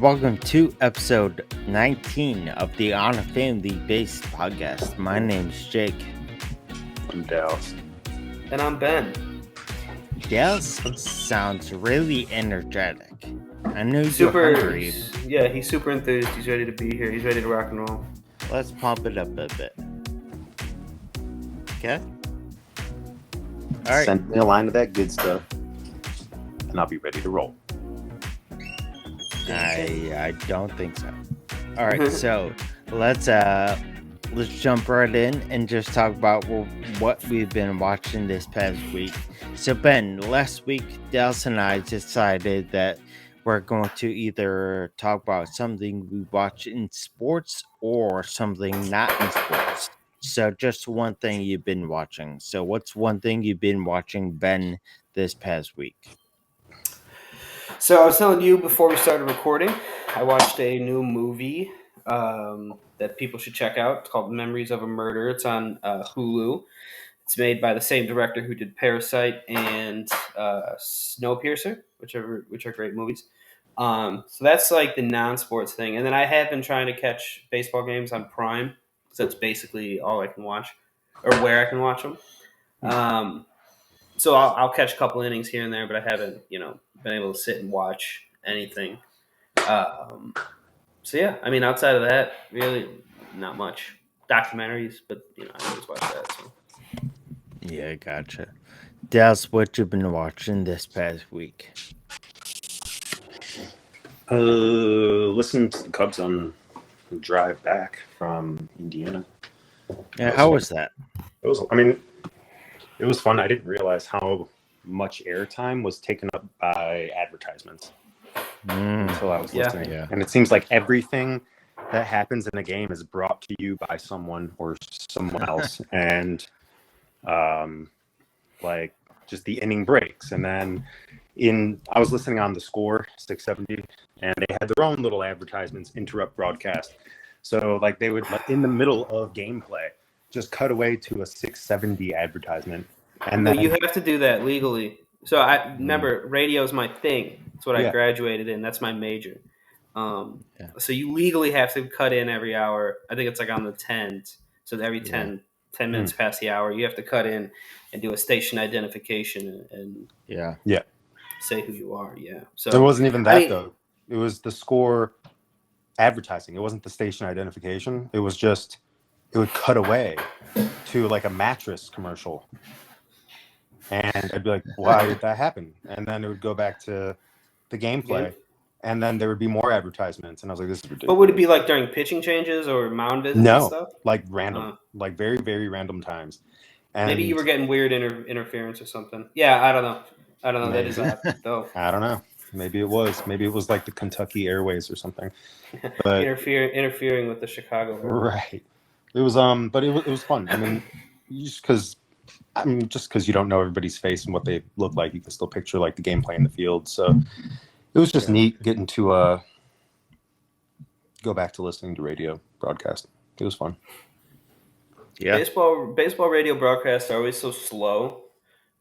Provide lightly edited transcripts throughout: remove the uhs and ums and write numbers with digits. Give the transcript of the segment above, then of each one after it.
welcome to episode 19 of the On a Family-Based podcast. My name's Jake. I'm Dallas. And I'm Ben. Dallas sounds really energetic. I know you're hungry. Yeah, he's super enthused. He's ready to be here. He's ready to rock and roll. Let's pump it up a bit. Okay? All right. Send me a line of that good stuff, and I'll be ready to roll. I don't think so. All right, so let's jump right in and just talk about what we've been watching this past week. So Ben, last week Dallas and I decided that we're going to either talk about something we watch in sports or something not in sports. So just one thing you've been watching. So what's one thing you've been watching, Ben, this past week? So I was telling you before we started recording, I watched a new movie that people should check out. It's called Memories of a Murder. It's on Hulu. It's made by the same director who did Parasite and Snowpiercer, which are great movies. So that's like the non-sports thing. And then I have been trying to catch baseball games on Prime, because that's basically all I can watch, or where I can watch them. So I'll catch a couple innings here and there, but I haven't, been able to sit and watch anything. So yeah, I mean, outside of that, really not much. Documentaries, but I always watch that. So. Yeah, gotcha. Dallas, what you been watching this past week? Listen to the Cubs on the drive back from Indiana. Yeah, how was that? It was fun. I didn't realize how much airtime was taken up by advertisements until I was listening. Yeah. And it seems like everything that happens in a game is brought to you by someone or someone else. And like just the inning breaks. And then I was listening on the Score 670, and they had their own little advertisements interrupt broadcast. So like they would, in the middle of gameplay, just cut away to a 670 advertisement. And then you have to do that legally. So I remember radio is my thing. That's what I graduated in. That's my major. So you legally have to cut in every hour. I think it's like on the 10s. So every 10 minutes past the hour, you have to cut in and do a station identification and say who you are. Yeah. So there wasn't even that though. It was the Score advertising. It wasn't the station identification. It was just, it would cut away to like a mattress commercial. And I'd be like, why did that happen? And then it would go back to the gameplay. And then there would be more advertisements. And I was like, this is ridiculous. But would it be like during pitching changes or mound visits and stuff? Like random. Like very, very random times. And maybe you were getting weird interference or something. Yeah, I don't know. Maybe. That is odd, though. I don't know. Maybe it was. Maybe it was like the Kentucky Airways or something. But interfering with the Chicago. Right. It was but it was fun. I mean, just because you don't know everybody's face and what they look like, you can still picture like the gameplay in the field. So it was just neat getting to go back to listening to radio broadcast. It was fun. Yeah. Baseball radio broadcasts are always so slow,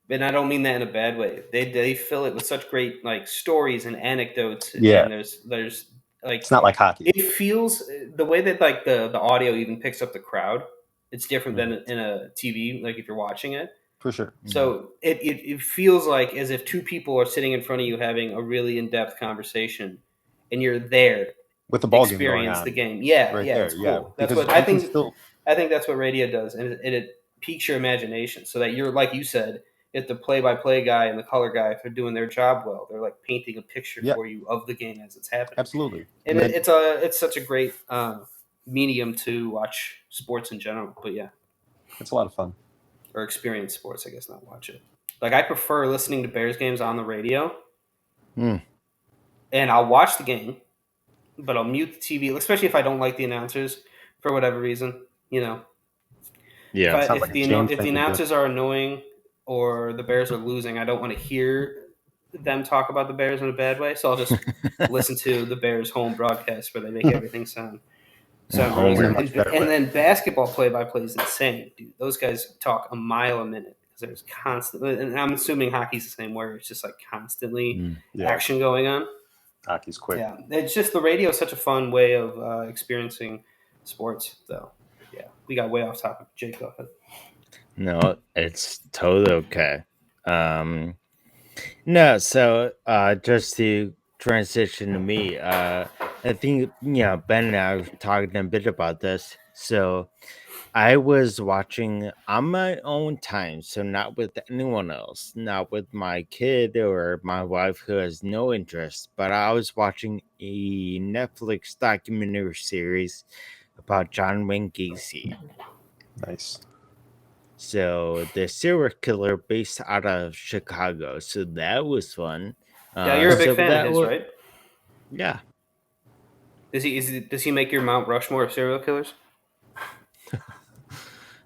and I don't mean that in a bad way. They fill it with such great like stories and anecdotes. Yeah. And there's like, it's not like hockey. It feels the way that like the audio even picks up the crowd. It's different than in a TV, like if you're watching it. For sure. So it feels like as if two people are sitting in front of you having a really in-depth conversation, and you're there with the ball game going on. Experience the game. Yeah, right yeah, there, it's cool. That's because what I think. I think that's what radio does, and it piques your imagination, so that you're, like you said, if the play-by-play guy and the color guy, if they're doing their job well, they're like painting a picture for you of the game as it's happening. Absolutely. And it's such a great medium to watch sports in general. But yeah. It's a lot of fun. Or experience sports, I guess, not watch it. Like, I prefer listening to Bears games on the radio. And I'll watch the game, but I'll mute the TV, especially if I don't like the announcers for whatever reason, Yeah. If the announcers are annoying or the Bears are losing, I don't want to hear them talk about the Bears in a bad way. So I'll just listen to the Bears home broadcast where they make everything sound and then basketball play-by-play is insane, dude. Those guys talk a mile a minute because there's constantly, and I'm assuming hockey's the same, where it's just like constantly action going on. Hockey's quick. Yeah, it's just the radio is such a fun way of experiencing sports, though. Yeah, we got way off topic. Jake, go ahead. No, it's totally okay. No, so just to transition to me, I think Ben and I were talking a bit about this. So I was watching on my own time, so not with anyone else, not with my kid or my wife who has no interest, but I was watching a Netflix documentary series about John Wayne Gacy. Nice. So the serial killer based out of Chicago. So that was fun. Yeah, you're a big So fan of that his, was right? yeah. Does he make your Mount Rushmore of serial killers?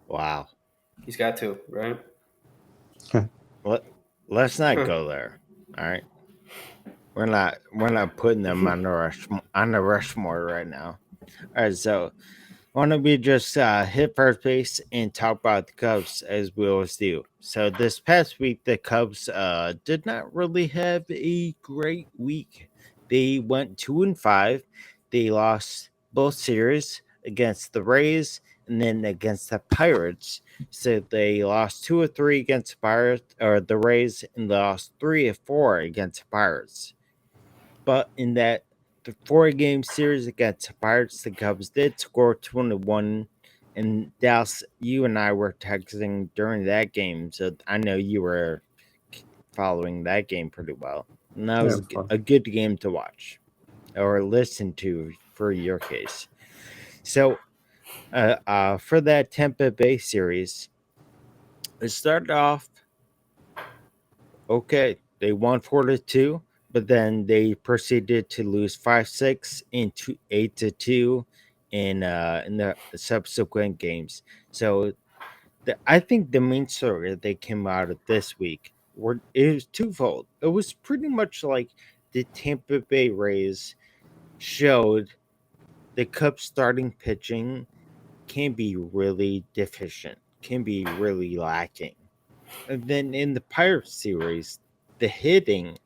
Wow. He's got to, right? Let's not go there. All right. We're not putting them on the Rushmore right now. All right, so why don't we just hit first base and talk about the Cubs as we always do? So this past week, the Cubs did not really have a great week. They went 2-5. They lost both series against the Rays and then against the Pirates. So they lost 2 of 3 against the Pirates or the Rays, and they lost 3 of 4 against the Pirates. But in that the 4 game series against the Pirates, the Cubs did score 21. And Dallas, you and I were texting during that game, so I know you were following that game pretty well. And that was fun. a good game to watch or listen to for your case. So, for that Tampa Bay series, it started off okay. They won 4-2, but then they proceeded to lose 5-6 and 8-2 in the subsequent games. So I think the main story that came out of this week it was twofold. It was pretty much like the Tampa Bay Rays showed the Cubs starting pitching can be really deficient, can be really lacking. And then in the Pirates series, the hitting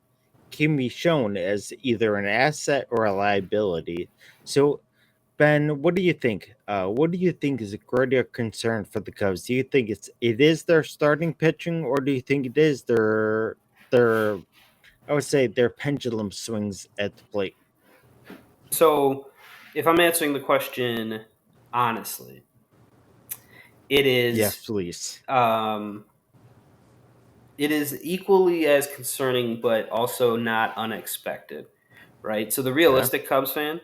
can be shown as either an asset or a liability. So, Ben, what do you think? What do you think is a greater concern for the Cubs? Do you think it is their starting pitching, or do you think it is their I would say their pendulum swings at the plate? So, if I'm answering the question honestly, it Yes, is please. it is equally as concerning, but also not unexpected, right? So the Okay. realistic Cubs fan,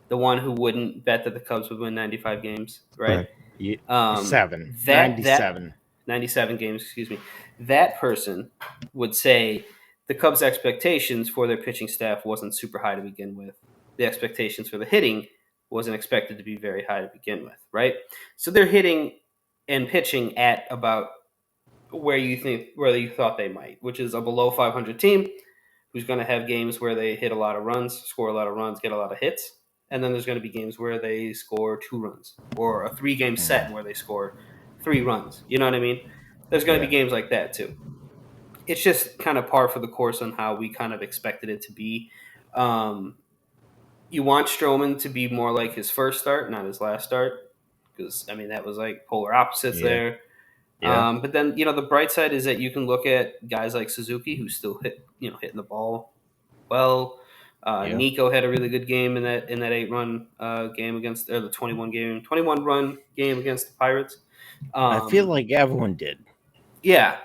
the one who wouldn't bet that the Cubs would win 95 games, right? Right. Seven, That 97. 97 games, excuse me. That person would say the Cubs' expectations for their pitching staff wasn't super high to begin with. The expectations for the hitting wasn't expected to be very high to begin with, right? So they're hitting and pitching at about where you thought they might, which is a below 500 team who's going to have games where they hit a lot of runs, score a lot of runs, get a lot of hits, and then there's going to be games where they score 2 runs or a 3 game set where they score 3 runs. You know what I mean? There's going to Yeah. be games like that too. It's just kind of par for the course on how we kind of expected it to be. You want Stroman to be more like his first start, not his last start, because I mean that was like polar opposites Yeah. there. Yeah. But then the bright side is that you can look at guys like Suzuki who still hitting the ball well. Yeah. Nico had a really good game in that 8 run game against or the 21 run game against the Pirates. I feel like everyone did. Yeah,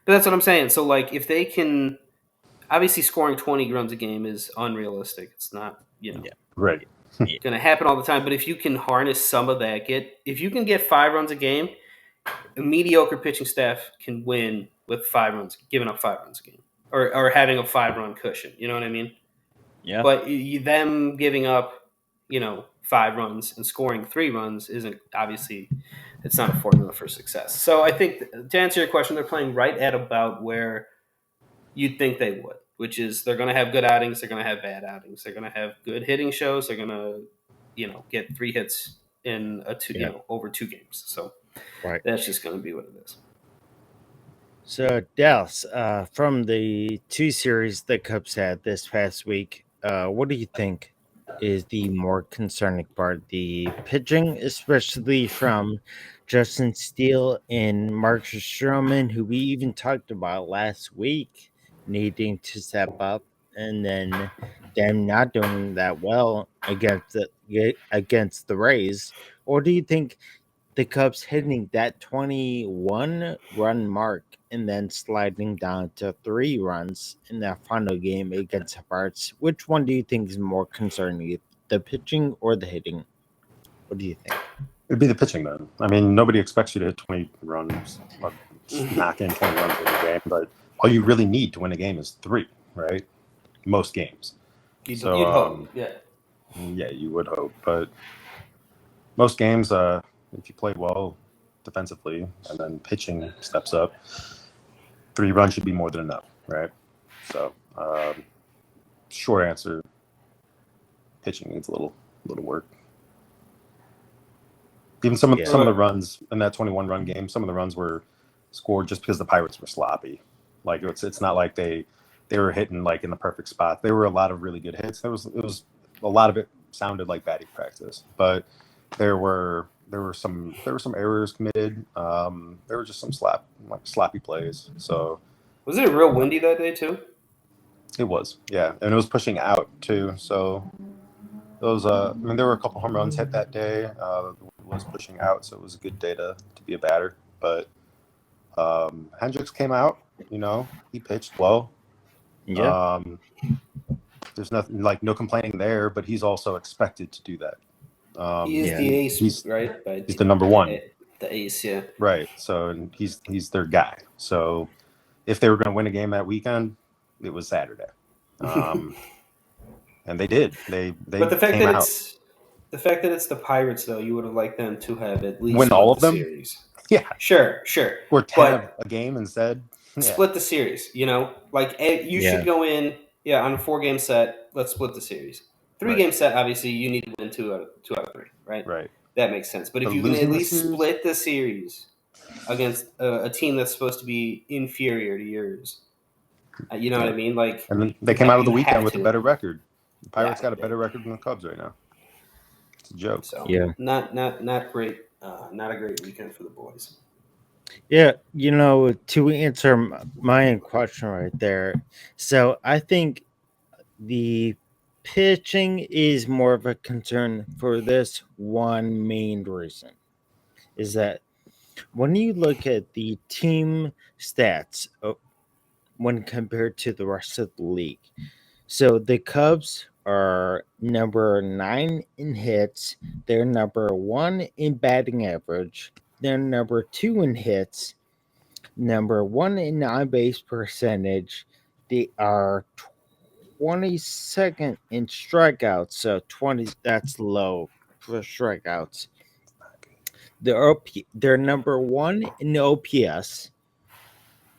but that's what I'm saying. So like if they can, obviously scoring 20 runs a game is unrealistic. It's not Yeah. Right. going to happen all the time. But if you can harness some of that, if you can get 5 runs a game, a mediocre pitching staff can win with 5 runs, giving up 5 runs a game, or having a 5 run cushion. You know what I mean? Yeah. But them giving up, 5 runs and scoring 3 runs isn't obviously it's not a formula for success. So I think to answer your question, they're playing right at about where you'd think they would, which is they're going to have good outings, they're going to have bad outings, they're going to have good hitting shows, they're going to get 3 hits in Yeah. over 2 games. So Right. that's just going to be what it is. So Dallas, from the 2 series the Cubs had this past week, what do you think is the more concerning part? The pitching, especially from Justin Steele and Marcus Stroman, who we even talked about last week, needing to step up, and then them not doing that well against the Rays, or do you think the Cubs hitting that 21 run mark and then sliding down to 3 runs in that final game against the Pirates? Which one do you think is more concerning, the pitching or the hitting? What do you think? It'd be the pitching then. I mean, nobody expects you to hit 20 runs, knock in 20 runs in a game, but all you really need to win a game is 3, right? Most games. You'd hope, yeah. Yeah, you would hope, but most games, if you play well defensively and then pitching steps up, 3 runs should be more than enough, right? So, short answer, pitching needs a little work. Even some of the runs in that 21 run game, some of the runs were scored just because the Pirates were sloppy. Like it's not like they were hitting like in the perfect spot. There were a lot of really good hits. It was a lot of it sounded like batting practice, but there were some errors committed. There were just some sloppy plays. So was it real windy that day too? It was, yeah, and it was pushing out too. So those, I mean, there were a couple home runs hit that day. The wind was pushing out, so it was a good day to be a batter. But Hendricks came out. You know, he pitched well. Yeah. There's nothing like no complaining there, but he's also expected to do that. He is the ace, right? He's the number one. The ace, yeah. Right. So and he's their guy. So if they were going to win a game that weekend, it was Saturday. And they did. They but the fact came that out. the fact that it's the Pirates, though, you would have liked them to have at least win all of the them. Series. Yeah, sure. Or 10 of a game instead. Split the series. You know, like you should go in. Yeah, on a 4-game set, let's split the series. 3-game set, obviously, you need to win 2 out of 3, right? Right. That makes sense. But if you can at least split the series against a team that's supposed to be inferior to yours, you know what I mean? Like, and then they came out of the weekend with a better record. The Pirates got a better record than the Cubs right now. It's a joke. So not great. Not a great weekend for the boys. Yeah, you know, to answer my question right there, so I think the pitching is more of a concern for this one main reason is that when you look at the team stats when compared to the rest of the league, so the Cubs are number 9 in hits, they're number 1 in batting average, they're number 2 in hits, number 1 in on-base percentage. They are 22nd in strikeouts, so 20 that's low for strikeouts. They're number 1 in OPS,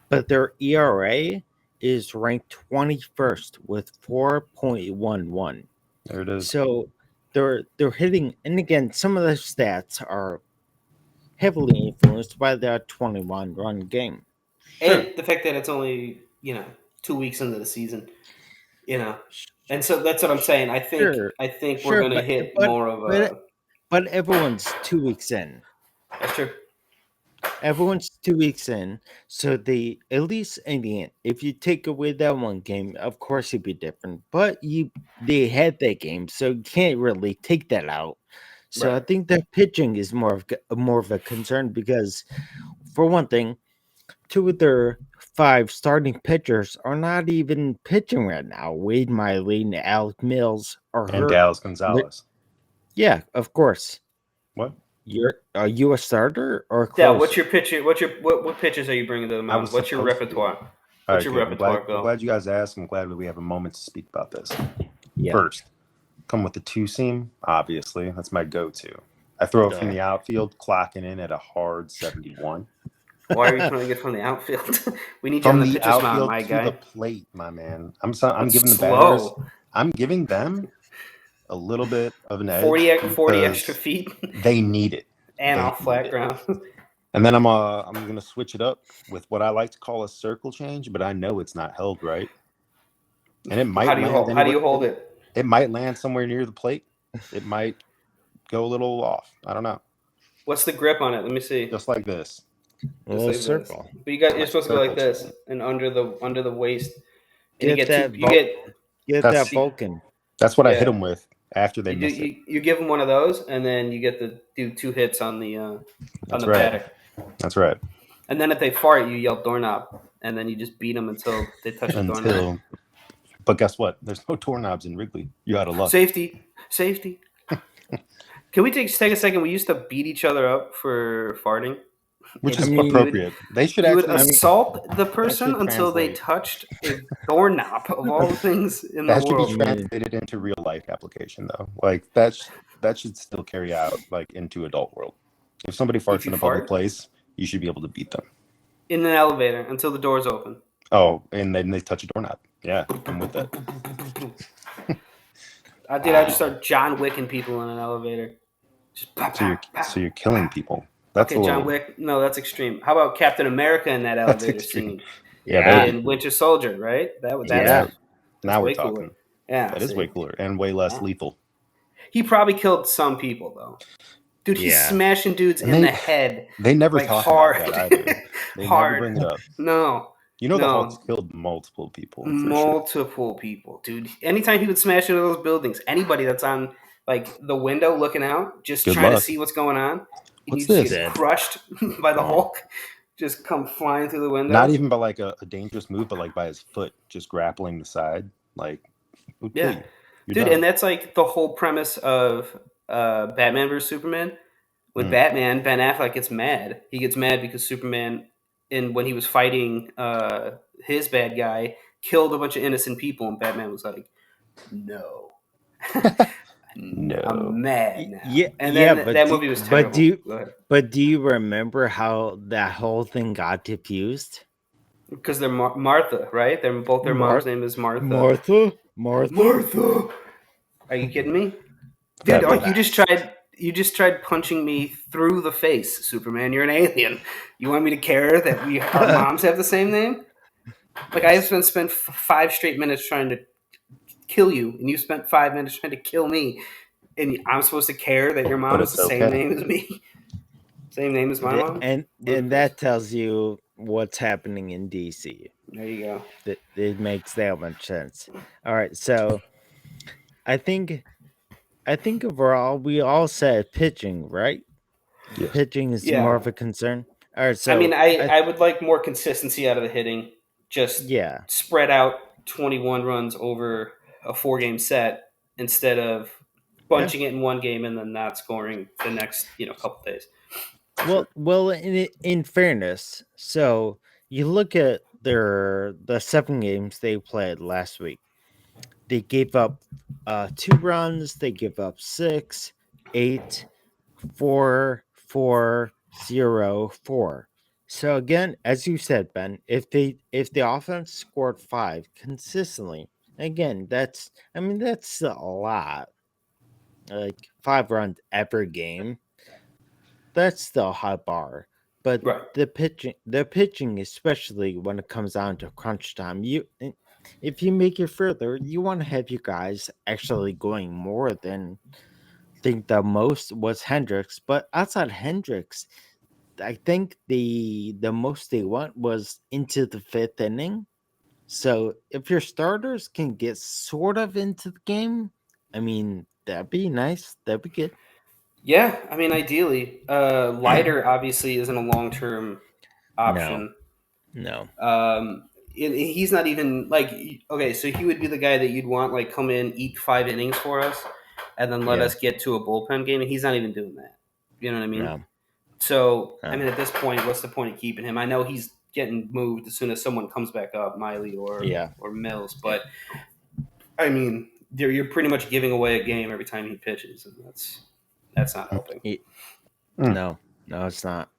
but their ERA is ranked 21st with 4.11. There it is. So they're hitting, and again, some of the stats are heavily influenced by that 21 run game. And the fact that it's only, 2 weeks into the season, and so that's what I'm saying. I think we're going to hit more of a. But everyone's 2 weeks in. That's true. Everyone's 2 weeks in, so they at least in the end, if you take away that one game, of course it'd be different. But they had that game, so you can't really take that out. So right. I think that pitching is more of a concern because, for one thing, 2 of their 5 starting pitchers are not even pitching right now. Wade Miley and Alec Mills are hurt. And Dallas Gonzalez. Yeah, of course. What? Are you a starter or close? Yeah, what's your pitcher? What pitches are you bringing to the mound? What's your repertoire? What's your repertoire go? I'm glad you guys asked. I'm glad that we have a moment to speak about this. Yeah. First, come with the 2-seam. Obviously, that's my go-to. I throw it from the outfield, clocking in at a hard 71. Why are you throwing it from the outfield? We need you on the pitcher's mound, my guy. From the outfield to the plate, my man. I'm giving the batters. I'm giving them a little bit of an edge. 40 extra feet. They need it. And off flat ground. And then I'm gonna switch it up with what I like to call a circle change, but I know it's not held right. And it might. How do you hold it? It might land somewhere near the plate. It might go a little off. I don't know. What's the grip on it? Let me see. Just like this. A Just little like this. circle. But you're Like supposed to go like circle this turn. and under the waist. And Get that. you get Get That's that Vulcan. that's what I hit yeah. them with after they You do missed it. you give them one of those, and then you get to do 2 hits on the That's right. paddock. That's right. And then if they fart, you yell doorknob, and then you just beat them until they touch the doorknob. But guess what? There's no doorknobs in Wrigley. You out of luck. Safety. Can we take a second? We used to beat each other up for farting. Which And is I mean, appropriate. They should You would actually. assault the person should until they translate. touched a doorknob of all the things in the That should world. be translated into real life application, though. Like that should still carry out like into adult world. If somebody farts in a public place, you should be able to beat them in an elevator until the door's open. Oh, and then they touch a doorknob. Yeah, I'm with that. I just start John Wicking people in an elevator. Just So you're killing people. That's okay, John Wick. No, that's extreme. How about Captain America in that elevator scene? Yeah, in Winter Soldier, right? That's now we're way talking. cooler. Yeah, that is way cooler and way less lethal. He probably killed some people though. Dude, he's smashing dudes in the head. They never like talk hard. about that either. They never bring it up. No. You know the Hulk's killed multiple people. Multiple people, dude. Anytime he would smash into those buildings, anybody that's on like the window looking out, just trying to see what's going on, What's you this? just get crushed by the Hulk. Just come flying through the window. Not even by like a dangerous move, but like by his foot, just grappling the side. Like, yeah, dude, done. and that's like the whole premise of Batman vs Superman. With Batman, Ben Affleck gets mad. He gets mad because Superman, when he was fighting his bad guy, killed a bunch of innocent people, and Batman was like, "No, no, I'm mad now." Yeah, and then that movie was terrible. But do you remember how that whole thing got diffused? Because they're Martha, right? Their mom's name is Martha. Martha. Are you kidding me, dude? You just tried punching me through the face, Superman. You're an alien. You want me to care that our moms have the same name? Like I spent 5 straight minutes trying to kill you, and you spent 5 minutes trying to kill me, and I'm supposed to care that your mom has the same name as me, same name as my mom, and that tells you what's happening in DC. There you go. It makes that much sense. All right, so I think overall we all said pitching, right? Yes. Pitching is more of a concern. All right, so I mean, I would like more consistency out of the hitting. Just spread out 21 runs over a 4-game set instead of bunching it in one game and then not scoring the next couple days. Well, in fairness, so you look at the 7 games they played last week. They gave up 2 runs. They gave up 6, 8, 4, 4, 0, 4. So again, as you said, Ben, if the offense scored 5 consistently, again, that's a lot. Like 5 runs every game. That's still a high bar. But the pitching, especially when it comes down to crunch time, if you make it further, you want to have you guys actually going more than. I think the most was Hendricks, but outside Hendricks, I think the most they went was into the 5th inning. So if your starters can get sort of into the game, I mean, that'd be nice. That'd be good. Yeah, I mean, ideally, Leiter obviously isn't a long-term option. No. He's not even like okay. So he would be the guy that you'd want like come in, eat 5 innings for us, and then let us get to a bullpen game. And he's not even doing that. You know what I mean? No. So I mean, at this point, what's the point of keeping him? I know he's getting moved as soon as someone comes back up, Miley or Mills, but I mean, you're pretty much giving away a game every time he pitches, and that's not helping. No, it's not.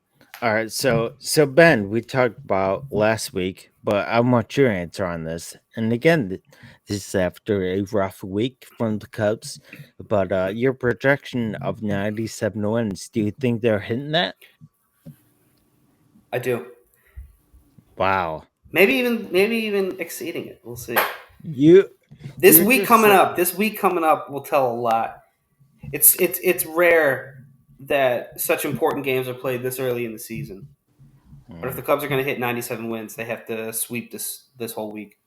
All right, so Ben, we talked about last week, but I want your answer on this. And again, this is after a rough week from the Cubs, but your projection of 97 wins, do you think they're hitting that? I do. Wow. Maybe even exceeding it. We'll see. This You're week just coming so- up. This week coming up will tell a lot. It's rare that such important games are played this early in the season. But if the Cubs are going to hit 97 wins, they have to sweep this whole week.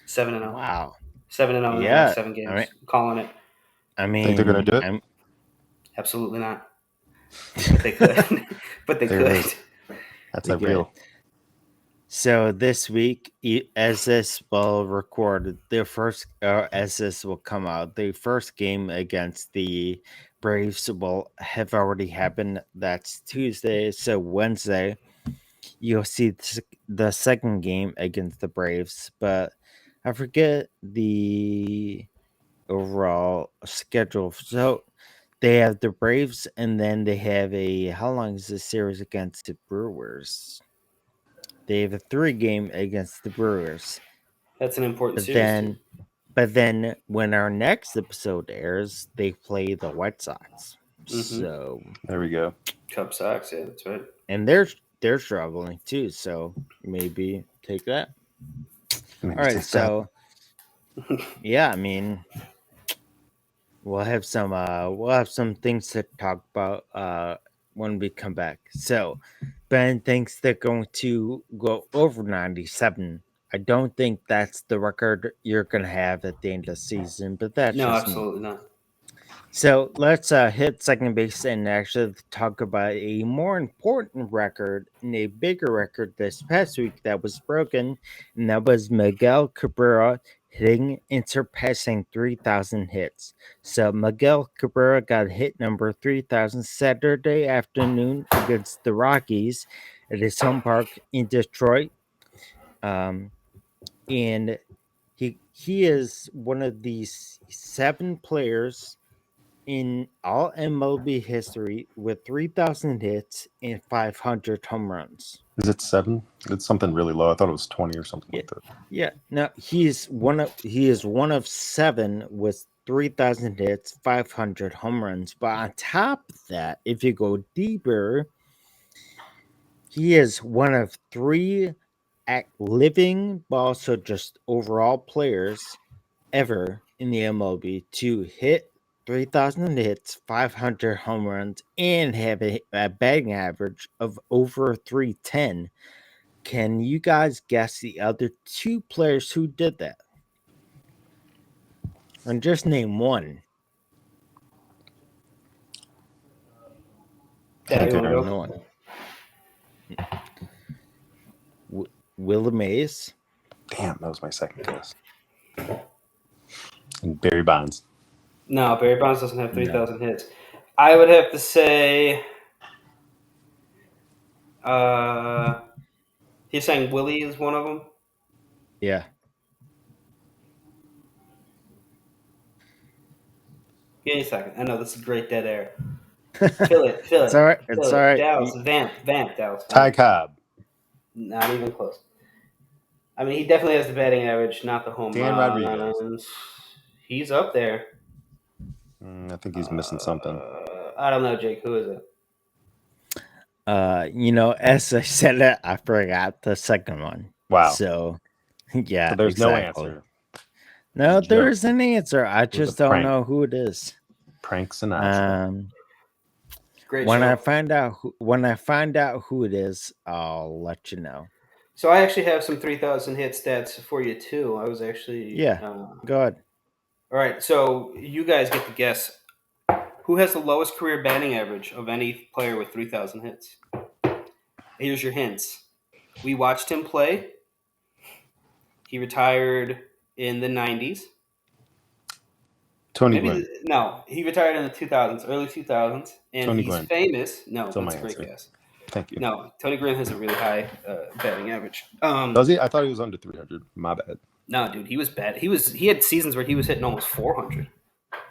7-0. Wow. 7-0 in the Yeah. next 7 games. Calling it. I Think they're gonna mean, do it? Absolutely not. But they could. But they There it could. is. That's They a real. So this week, as this will record, as this will come out, the first game against the Braves will have already happened. That's Tuesday. So Wednesday, you'll see the second game against the Braves, but I forget the overall schedule. So they have the Braves, and then they have how long is this series against the Brewers? They have a 3-game against the Brewers. That's an important But series, too. then when our next episode airs, they play the White Sox. Mhm. So There we go. Cub Sox, yeah, that's right. and they're struggling too, so maybe take that. Maybe All right, take so yeah, I mean we'll have some things to talk about when we come back. So Ben thinks they're going to go over 97. I don't think that's the record you're gonna have at the end of the season, but that's No, just me. absolutely not. So let's hit second base and actually talk about a more important record and a bigger record this past week that was broken, and that was Miguel Cabrera hitting and surpassing 3,000 hits. So Miguel Cabrera got hit number 3,000 Saturday afternoon against the Rockies at his home park in Detroit. And he is one of these 7 players in all MLB history with 3,000 hits and 500 home runs. Is it 7? It's something really low. I thought it was 20 or something like that. Yeah. Now he is one of 7 with 3,000 hits, 500 home runs. But on top of that, if you go deeper, he is one of 3 living, but also just overall players ever in the MLB to hit 3,000 hits, 500 home runs, and have a batting average of over 310. Can you guys guess the other 2 players who did that? And just name one. Yeah, Can't you do want to it. go? No one. Willa Mays. Damn, that was my second guess. And Barry Bonds. No, Barry Bonds doesn't have 3,000 hits. I would have to say he's saying Willie is one of them. Yeah. Give me a second. I know this is great dead air. Fill it. It's all right. It's all right. Dallas, vamp, Dallas. Ty Cobb. Not even close. I mean, he definitely has the batting average, not the home Dan runs. Rodriguez. He's up there. I think he's missing something. I don't know, Jake. Who is it? As I said it, I forgot the second one. Wow. So, yeah, So there's exactly. no answer. No, Joke. there is an answer. I was just a don't prank. know who it is. Frank Sinatra. Great When show. I find out who it is, I'll let you know. So I actually have some 3,000 hit stats for you too. I was actually Go ahead. All right, so you guys get to guess who has the lowest career batting average of any player with 3,000 hits. Here's your hints. We watched him play. He retired in the 90s. Tony Gwynn. No, he retired in the 2000s, early 2000s, and Tony he's Gwynn. famous. No, Still that's a my great answer. guess. Thank you. No, Tony Gwynn has a really high batting average. Does he? I thought he was under 300. My bad. No, dude, he was bad. He had seasons where he was hitting almost 400.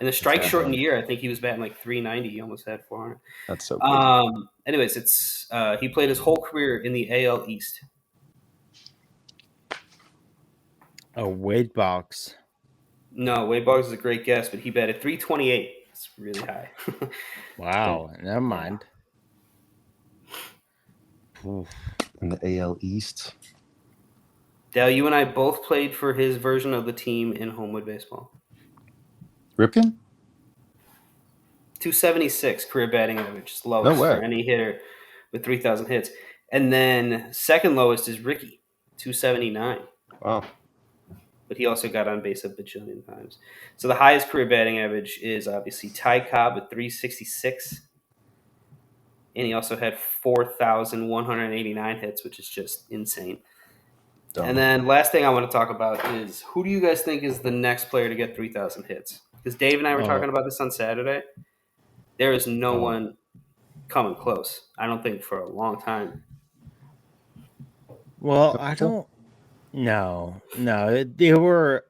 In the strike shortened year, I think he was batting like 390. He almost had 400. That's so cool. Anyways, it's he played his whole career in the AL East. Oh, Wade Boggs. No, Wade Boggs is a great guess, but he batted 328. It's really high. Wow, never mind. In the AL East. Dale, you and I both played for his version of the team in Homewood Baseball. Ripken? 276 career batting average, is lowest No way. for any hitter with 3,000 hits. And then second lowest is Ricky, 279. Wow. But he also got on base a bajillion times. So the highest career batting average is obviously Ty Cobb at 366. And he also had 4,189 hits, which is just insane. Dumb. And then last thing I want to talk about is, who do you guys think is the next player to get 3,000 hits? Because Dave and I were talking about this on Saturday. There is no one coming close. I don't think for a long time. Well, I don't. No. They were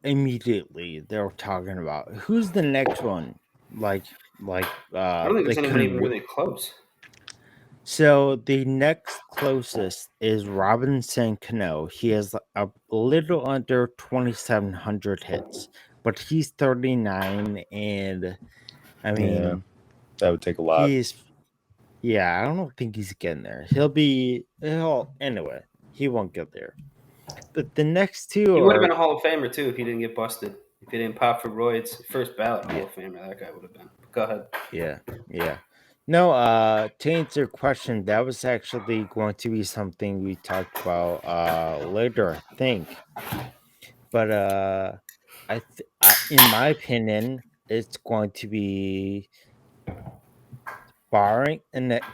talking about who's the next one. I don't think there's anyone even really close. So the next closest is Robinson Cano. He has a little under 2,700 hits, but he's 39, and I mean, that would take a lot. I don't think he's getting there. Anyway, he won't get there. But the next two he would have been a Hall of Famer too if he didn't get busted. If he didn't pop for roids, first ballot Hall of Famer, that guy would have been. Go ahead. Yeah. No, to answer your question, that was actually going to be something we talked about later, I think. But in my opinion, it's going to be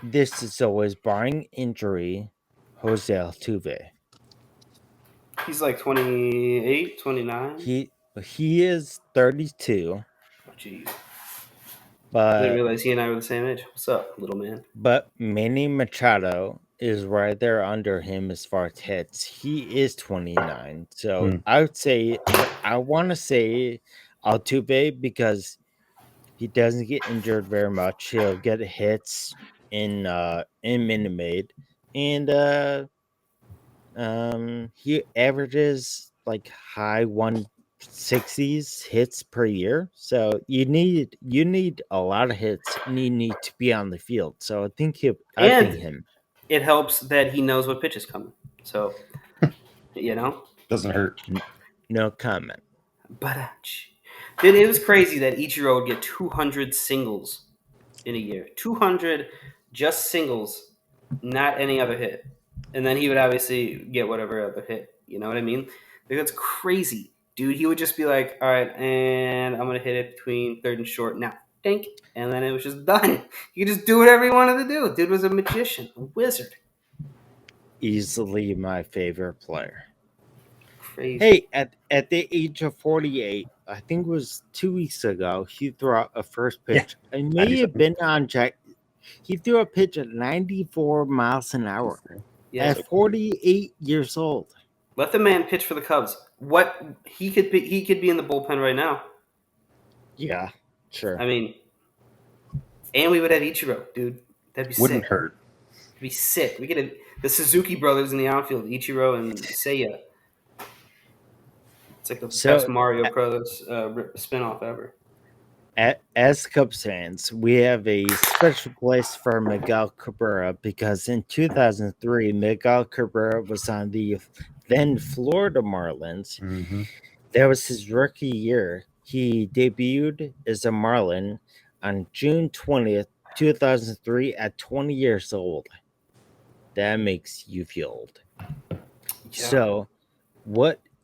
this is always barring injury, Jose Altuve. He's like 28, 29. He is 32. Oh, jeez. But I didn't realize he and I were the same age. What's up, little man? But Manny Machado is right there under him as far as hits. He is 29. So I would say, I want to say Altuve because he doesn't get injured very much. He'll get hits in Minute Maid, and he averages like high 160s hits per year. So you need a lot of hits, and you need to be on the field. So I think him. It helps that he knows what pitch is coming. So doesn't hurt. No comment. But dude, it was crazy that Ichiro would get 200 singles in a year. 200 just singles, not any other hit. And then he would obviously get whatever other hit. You know what I mean? Like, that's crazy. Dude, he would just be like, all right, and I'm going to hit it between third and short now. Dink. And then it was just done. He could just do whatever he wanted to do. Dude was a magician, a wizard. Easily my favorite player. Crazy. Hey, at the age of 48, I think it was 2 weeks ago, he threw out a first pitch. Yeah, it may have been on Jack. He threw a pitch at 94 miles an hour at 48 years old. Let the man pitch for the Cubs. What he could be in the bullpen right now. Yeah, sure. I mean, and we would have Ichiro, dude. That'd be Wouldn't sick. hurt. It'd be sick. We get the Suzuki brothers in the outfield, Ichiro and Seiya. It's like the best Mario Brothers spinoff ever. As Cubs fans, we have a special place for Miguel Cabrera because in 2003, Miguel Cabrera was on the then Florida Marlins. Mm-hmm. That was his rookie year. He debuted as a Marlin on June 20th, 2003 at 20 years old. That makes you feel old. Yeah. So,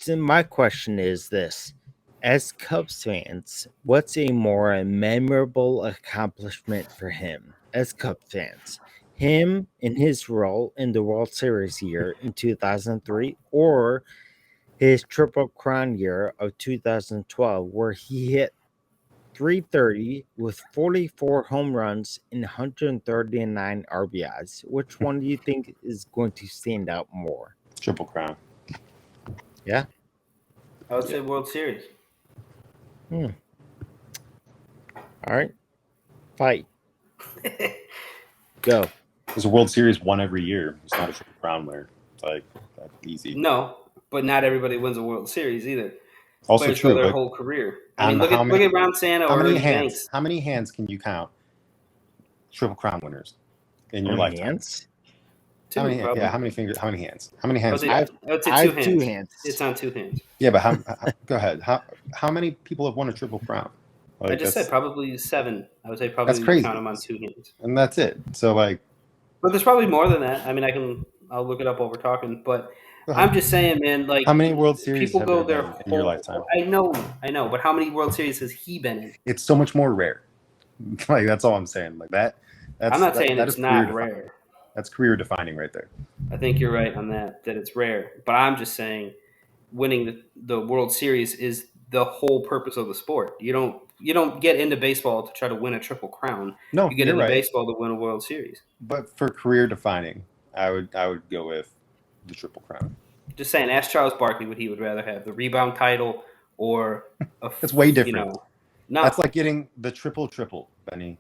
my question is this. As Cubs fans, what's a more memorable accomplishment for him as Cubs fans? Him in his role in the World Series year in 2003 or his Triple Crown year of 2012 where he hit 330 with 44 home runs and 139 RBIs? Which one do you think is going to stand out more? Triple Crown. Yeah? I would say World Series. All right. Fight. Go. There's a World Series one every year. It's not a Triple Crown winner. It's like that's easy. No, but not everybody wins a World Series either. Also players true. For their whole career. I mean, look at Ron Santo or Yanks. How many hands can you count Triple Crown winners in your lifetime? Hands? Two, How many? probably. Yeah, how many fingers? How many hands? How many I would hands? say, I've I would say I two have two hands. hands. It's on two hands. Yeah, but go ahead. How many people have won a triple crown? I Like just said probably 7. I would say that's probably crazy, count them on two hands. and that's it. So like, But there's probably more than that. I mean, I'll look it up while we're talking. But go I'm ahead. just saying, man, like How many World Series people have there go their been in your whole. lifetime? I know. But how many World Series has he been in? It's so much more rare. Like that's all I'm saying. Like that. I'm not saying that it's is career not defining. rare. That's career defining right there. I think you're right on that it's rare. But I'm just saying, winning the World Series is the whole purpose of the sport. You don't get into baseball to try to win a triple crown. No, You get you're into right. baseball to win a World Series. But for career defining, I would go with the triple crown. Just saying, ask Charles Barkley what he would rather have: the rebound title or That's way different. No, That's like getting the triple, Benny,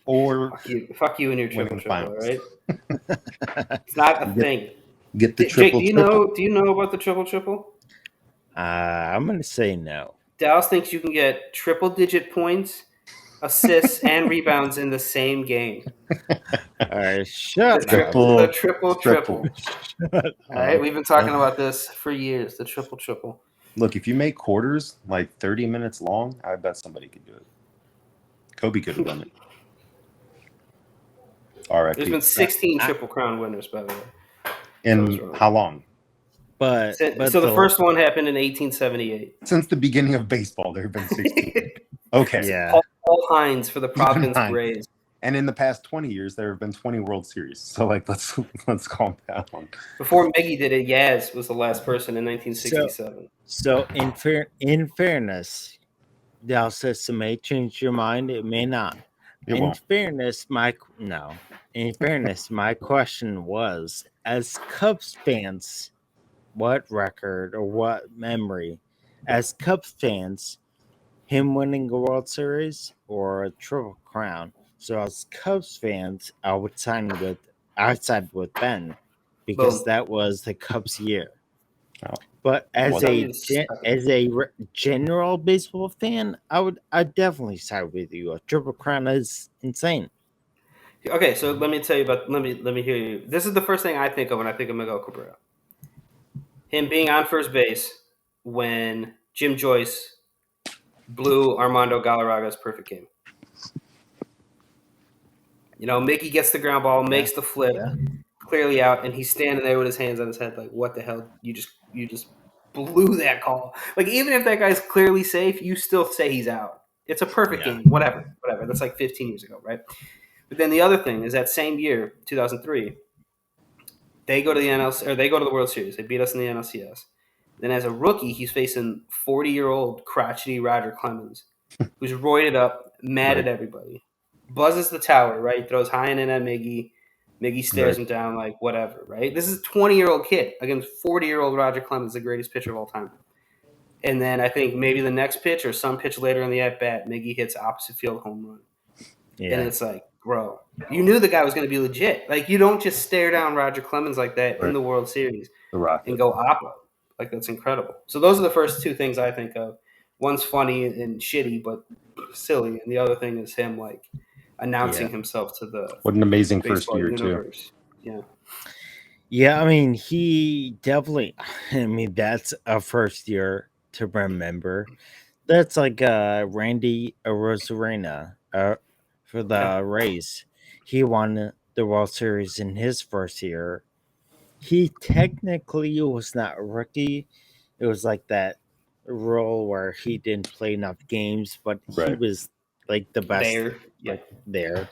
or fuck you and your winning triple, the finals. all right? It's not a thing. Get the Jake, triple, do you know about the triple? I'm gonna say no. Dallas thinks you can get triple digit points, assists, and rebounds in the same game. All right, shut The up. triple. All right, we've been talking about this for years. The triple. Look, if you make quarters like 30 minutes long, I bet somebody could do it. Kobe could have done it. RIP. There's been 16 Triple Crown winners, by the way. In how long? But So the first one happened in 1878. Since the beginning of baseball, there have been 16. Okay. Yeah. Paul Hines for the Providence Braves. And in the past 20 years, there have been 20 World Series. So, like, let's calm down. Before Miggy did it, Yaz was the last person in 1967. So in fairness, Dallas says it may change your mind. It may not. In fairness, my question was, as Cubs fans, what record or what memory, as Cubs fans, him winning a World Series or a Triple Crown? So as Cubs fans, I'd side with Ben because that was the Cubs' year. Oh. But as a general baseball fan, I'd definitely side with you. A Triple Crown is insane. Okay, so let me tell you about. Let me hear you. This is the first thing I think of when I think of Miguel Cabrera. Him being on first base when Jim Joyce blew Armando Galarraga's perfect game. You know, Mickey gets the ground ball, makes the flip, clearly out, and he's standing there with his hands on his head, like, "What the hell? You just blew that call." Like, even if that guy's clearly safe, you still say he's out. It's a perfect game. Whatever. That's like 15 years ago, right? But then the other thing is that same year, 2003, they go to the NLC, or they go to the World Series. They beat us in the NLCS. Then as a rookie, he's facing 40-year-old crotchety Roger Clemens, who's roided up, mad at everybody. Buzzes the tower, right? Throws high and in at Miggy. Miggy stares him down like whatever, right? This is a 20-year-old kid against 40-year-old Roger Clemens, the greatest pitcher of all time. And then I think maybe the next pitch or some pitch later in the at-bat, Miggy hits opposite field home run. Yeah. And it's like, bro, you knew the guy was going to be legit. Like, you don't just stare down Roger Clemens like that in the World Series and go oppo. Like, that's incredible. So those are the first two things I think of. One's funny and shitty, but silly. And the other thing is him, like, announcing himself to the what an amazing first year, universe. Too. Yeah, I mean, he definitely, that's a first year to remember. That's like Randy Arozarena for the Rays. He won the World Series in his first year. He technically was not a rookie. It was like that role where he didn't play enough games, but he was like the best there.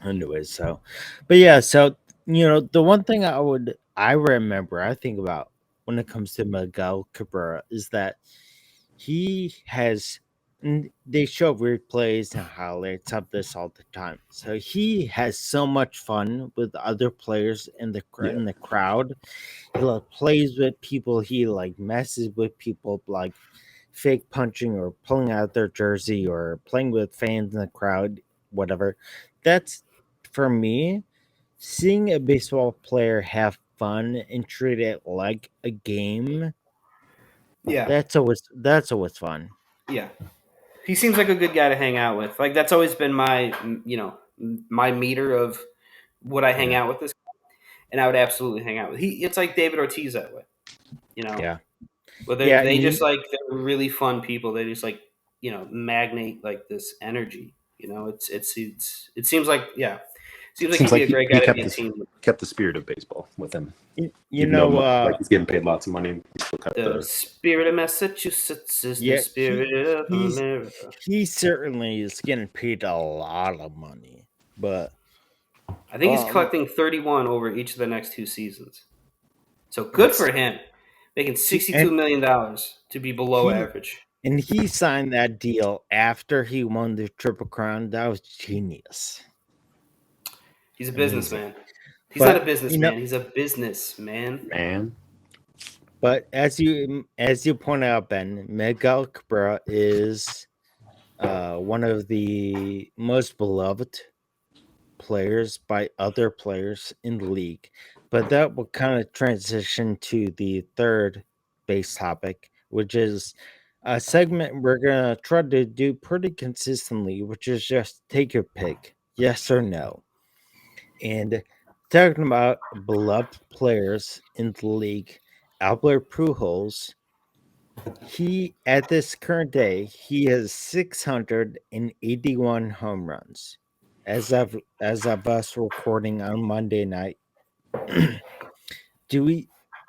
Anyways, so, but yeah, so the one thing I remember, I think about when it comes to Miguel Cabrera is that he has. They show replays and highlights of this all the time. So he has so much fun with other players in the crowd. He like plays with people. He like messes with people, like fake punching or pulling out their jersey or playing with fans in the crowd, whatever. That's for me. Seeing a baseball player have fun and treat it like a game. Yeah, that's always fun. Yeah. He seems like a good guy to hang out with. Like, that's always been my, my meter of would I hang out with this guy? and I would absolutely hang out with. It's like David Ortiz that way, you know. Yeah. Well, Yeah, they and just like they're really fun people. They just like magnate like this energy. It seems like seems like Seems he'd be like a great he guy to be a team with. kept the spirit of baseball with him, you even though know, like he's getting paid lots of money. He still kept The the spirit of Massachusetts is the yeah, spirit of he's America. he certainly is getting paid a lot of money, but I think he's um, collecting 31 over each of the next 2 seasons. So good it's for him, making he $62 and million to be below he average. and he signed that deal after he won the Triple Crown. That was genius, He's a amazing. businessman. He's not a But you know, businessman. He's a businessman. man. but as you point out, Ben, Miguel Cabrera is one of the most beloved players by other players in the league. But that will kind of transition to the third base topic, which is a segment we're going to try to do pretty consistently, which is just take your pick, yes or no. And talking about beloved players in the league, Albert Pujols, he at this current day, he has 681 home runs as of us recording on Monday night. do we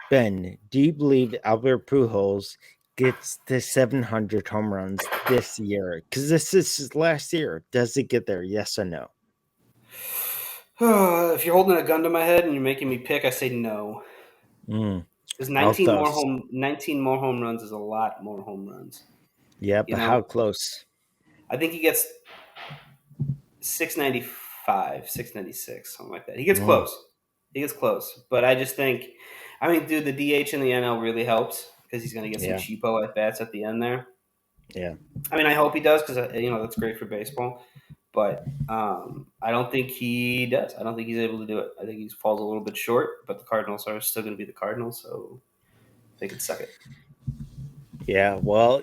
Ben, do you believe Albert Pujols gets to 700 home runs this year? Because this is his last year. Does he get there? Yes or no? If you're holding a gun to my head and you're making me pick, I say no. Mm, Because how 19 more home runs is a lot more home runs. Yeah, You but how know, close? I think he gets 695, 696, something like that. He gets Mm, close. He gets close. But I just think, I mean, dude, the DH in the NL really helps because he's going to get some yeah, cheapo at bats at the end there. yeah. I mean, I hope he does because that's great for baseball. But I don't think he does. I don't think he's able to do it. I think he falls a little bit short. But the Cardinals are still going to be the Cardinals, so they can suck it. Yeah, well,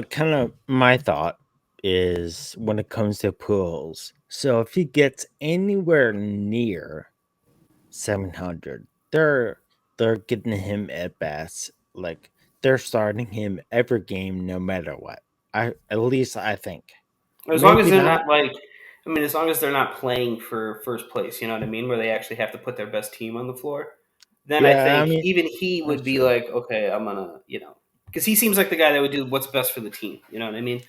kind of my thought is when it comes to pools. So if he gets anywhere near 700, they're getting him at bats. Like they're starting him every game, no matter what. At least I think. As long as Maybe they're not. not like, I mean, as long as they're not playing for first place, you know what I mean, where they actually have to put their best team on the floor, then I Yeah, I think mean even he would that's be true. like, okay, I'm gonna, because he seems like the guy that would do what's best for the team. You know what I mean?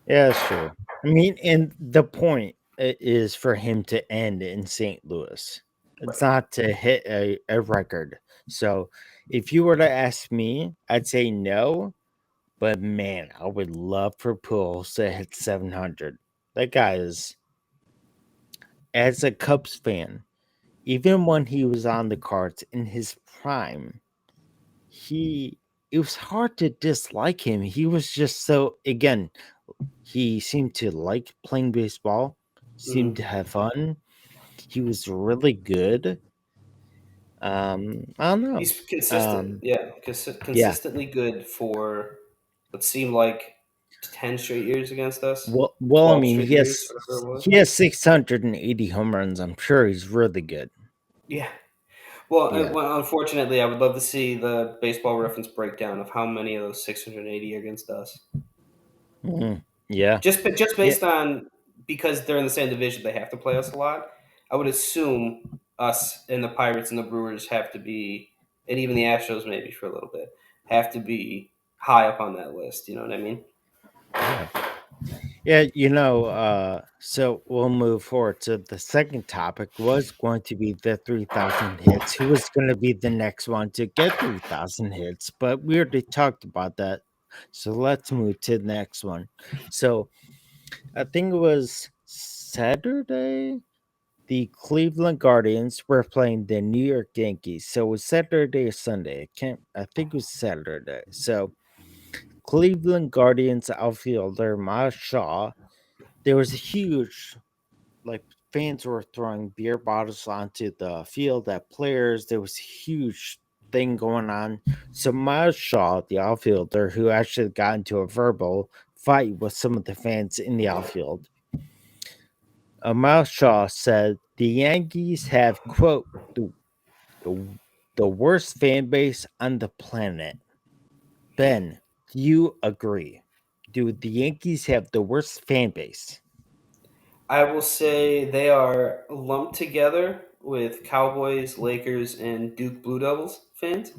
Yeah, that's true. I mean, and the point is for him to end in St. Louis. It's Right. not to hit a record. So if you were to ask me, I'd say no. But man, I would love for Pools to hit 700. That guy is, as a Cubs fan, even when he was on the cards in his prime, he it was hard to dislike him. He was just so again, he seemed to like playing baseball, seemed to Hmm. have fun. He was really good. I don't know. He's consistent, Um, yeah, yeah. consistently good for what seemed like 10 straight years against us, Well, I 12 mean, straight years, whatever it was. he has 680 home runs. I'm sure he's really good. Yeah. Well, Yeah. unfortunately, I would love to see the baseball reference breakdown of how many of those 680 are against us. Mhm. Yeah. Just Yeah. based on because they're in the same division, they have to play us a lot. I would assume us and the Pirates and the Brewers have to be, and even the Astros maybe for a little bit, have to be high up on that list. You know what I mean? Yeah. Yeah, so we'll move forward. So the second topic was going to be the 3,000 hits. Who was going to be the next one to get 3,000 hits? But we already talked about that. So let's move to the next one. So I think it was Saturday. The Cleveland Guardians were playing the New York Yankees. So it was Saturday or Sunday. I think it was Saturday. So Cleveland Guardians outfielder Miles Shaw, there was a huge like fans were throwing beer bottles onto the field at players. There was a huge thing going on. So Miles Shaw, the outfielder, who actually got into a verbal fight with some of the fans in the outfield, Miles Shaw said the Yankees have quote the worst fan base on the planet. Ben, do you agree? Do the Yankees have the worst fan base? I will say they are lumped together with Cowboys, Lakers, and Duke Blue Devils fans,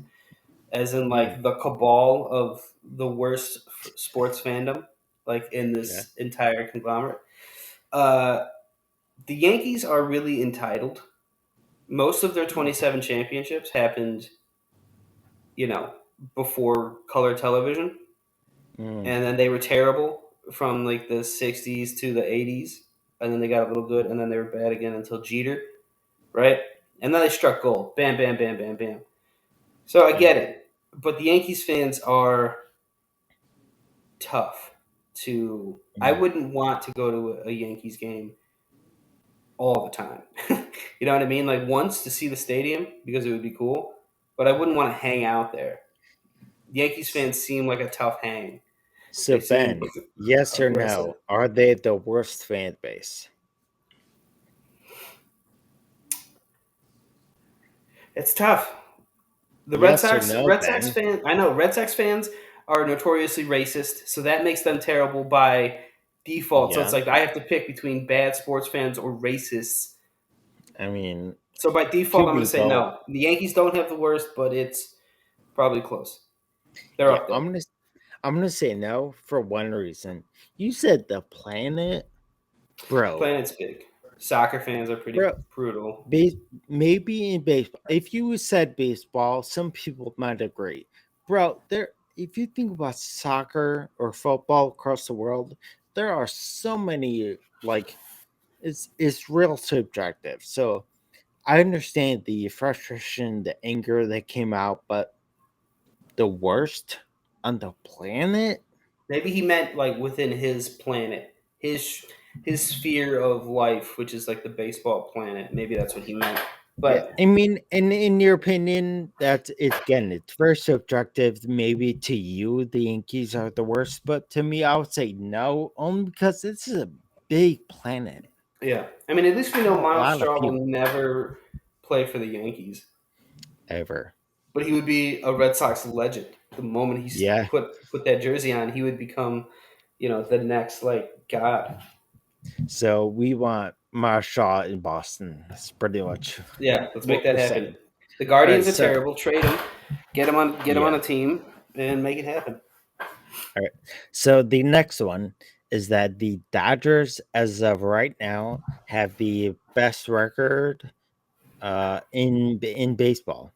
as in Mm, like the cabal of the worst sports fandom, like in yeah. this entire conglomerate. Uh, the Yankees are really entitled. Most of their 27 championships happened, you know, before color television, Mm, and then they were terrible from like the 60s to the 80s, and then they got a little good, and then they were bad again until Jeter, right? And then they struck gold. Bam, bam, bam, bam, bam. So I yeah. get it. But the Yankees fans are tough to. I Mm. wouldn't want to go to a Yankees game all the time. You know what I mean? Like once to see the stadium because it would be cool, but I wouldn't want to hang out there. Yankees fans seem like a tough hang. So They seem Ben, yes or aggressive. no? Are they the worst fan base? It's tough. The Red Yes or Sox, no, Red Sox Ben? fan. I know Red Sox fans are notoriously racist, so that makes them terrible by default. So it's Yeah. like I have to pick between bad sports fans or racists. I mean, So by default, could I'm going be to say both. no. The Yankees don't have the worst, but it's probably close. They're Yeah, up there. I'm gonna say no for one reason. You said the planet, bro. Planet's big. Soccer fans are pretty Bro, brutal. base, maybe in baseball. If you said baseball, some people might agree, bro. There, if you think about soccer or football across the world, there are so many like it's real subjective. So I understand the frustration, the anger that came out, but the worst on the planet. Maybe he meant like within his planet, his sphere of life, which is like the baseball planet. Maybe that's what he meant. Yeah, But I mean, in your opinion, that's it again. It's very subjective. Maybe to you, the Yankees are the worst, but to me, I would say no, only because this is a big planet. yeah, I mean, at least we A know Miles lot of Straw will people never play for the Yankees, ever. but he would be a Red Sox legend. The moment he's Yeah. put that jersey on, he would become, the next like god. So we want Marshall in Boston. That's pretty much Yeah, let's make what that we're happen. saying. The All right. Guardians are So terrible. Trade him, get him on yeah. a team, and make it happen. All right. So the next one is that the Dodgers, as of right now, have the best record in baseball.